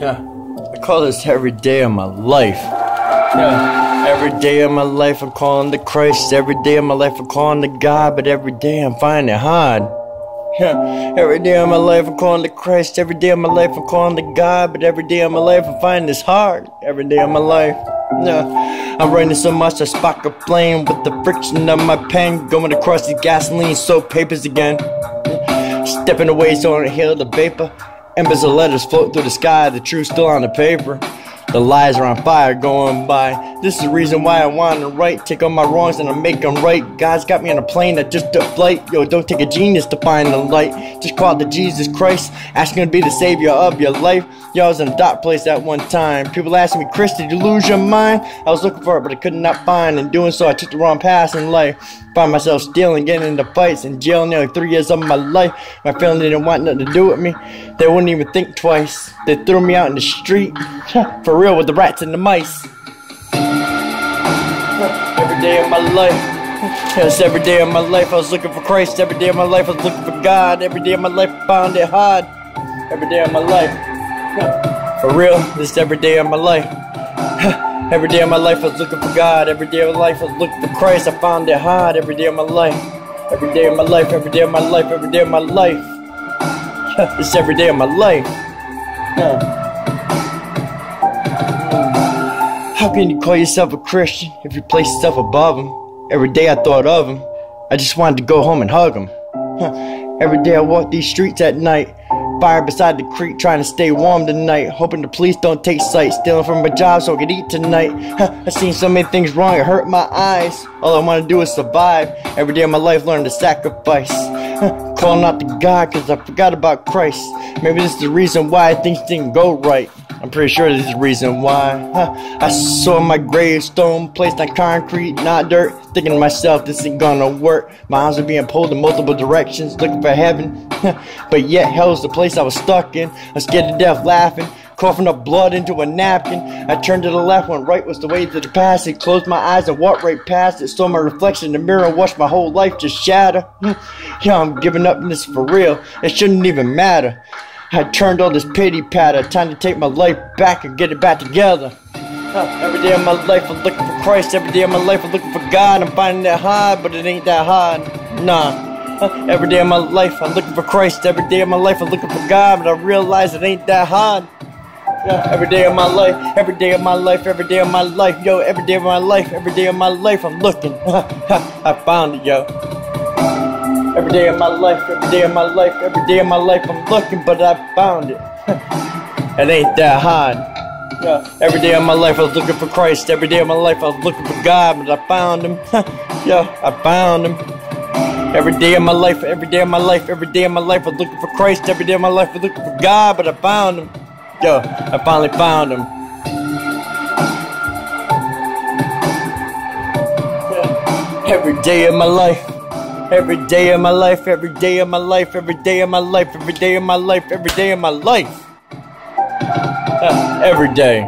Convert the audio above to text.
Yeah, I call this every day of my life. Yeah, every day of my life I'm calling to Christ. Every day of my life I'm calling to God, but every day I'm finding it hard. Yeah, every day of my life I'm calling to Christ. Every day of my life I'm calling to God, but every day of my life I'm finding this hard. Every day of my life. Yeah, I'm writing so much I spark a flame with the friction of my pen, going across the gasoline soaked papers again. Stepping away so I don't inhale the vapor. Embers of letters float through the sky, the truth still on the paper. The lies are on fire going by. This is the reason why I want to write. Take all my wrongs and I make them right. God's got me on a plane that just took flight. Yo, don't take a genius to find the light. Just call it to Jesus Christ, asking to be the savior of your life. Yo, I was in a dark place at one time. People asking me, Chris, did you lose your mind? I was looking for it, but I could not find. In doing so, I took the wrong path in life. Found myself stealing, getting into fights, in jail nearly 3 years of my life. My family didn't want nothing to do with me. They wouldn't even think twice. They threw me out in the street. For real, with the rats and the mice. Every day of my life. Yes, every day of my life I was looking for Christ. Every day of my life I was looking for God. Every day of my life I found it hard. Every day of my life. For real, this is every day of my life. Every day of my life I was looking for God. Every day of my life I was looking for Christ. I found it hard. Every day of my life. Every day of my life. Every day of my life. Every day of my life. It's every day of my life. How can you call yourself a Christian if you place yourself above him? Every day I thought of him. I just wanted to go home and hug him. Every day I walk these streets at night. Fire beside the creek, trying to stay warm tonight. Hoping the police don't take sight. Stealing from my job so I could eat tonight. I've seen so many things wrong, it hurt my eyes. All I want to do is survive. Every day of my life learning to sacrifice. Calling out to God cause I forgot about Christ. Maybe this is the reason why things didn't go right. I'm pretty sure this is the reason why. I saw my gravestone placed on concrete, not dirt. Thinking to myself, this ain't gonna work. My arms are being pulled in multiple directions, looking for heaven. But yet, hell's the place I was stuck in. I'm scared to death, laughing, coughing up blood into a napkin. I turned to the left, when right was the way to the past. It closed my eyes and walked right past it. Saw my reflection in the mirror and watched my whole life just shatter. Yeah, I'm giving up, and this is for real. It shouldn't even matter. I turned all this pity patter. Time to take my life back and get it back together. Every day of my life I'm looking for Christ. Every day of my life I'm looking for God. I'm finding it hard, but it ain't that hard. Nah. Every day of my life I'm looking for Christ. Every day of my life I'm looking for God, but I realize it ain't that hard. Yeah, every day of my life, every day of my life, every day of my life, yo, every day of my life, every day of my life I'm looking. I found it, yo. Every day of my life, every day of my life, every day of my life I'm looking, but I found it. It ain't that hard. Yeah. Every day of my life I was looking for Christ. Every day of my life I was looking for God, but I found him. Yeah, I found him. Every day of my life, every day of my life, every day of my life I was looking for Christ. Every day of my life I was looking for God, but I found him. Yo, I finally found him. Yeah. Every day of my life. Every day of my life, every day of my life, every day of my life, every day of my life, every day of my life. Every day.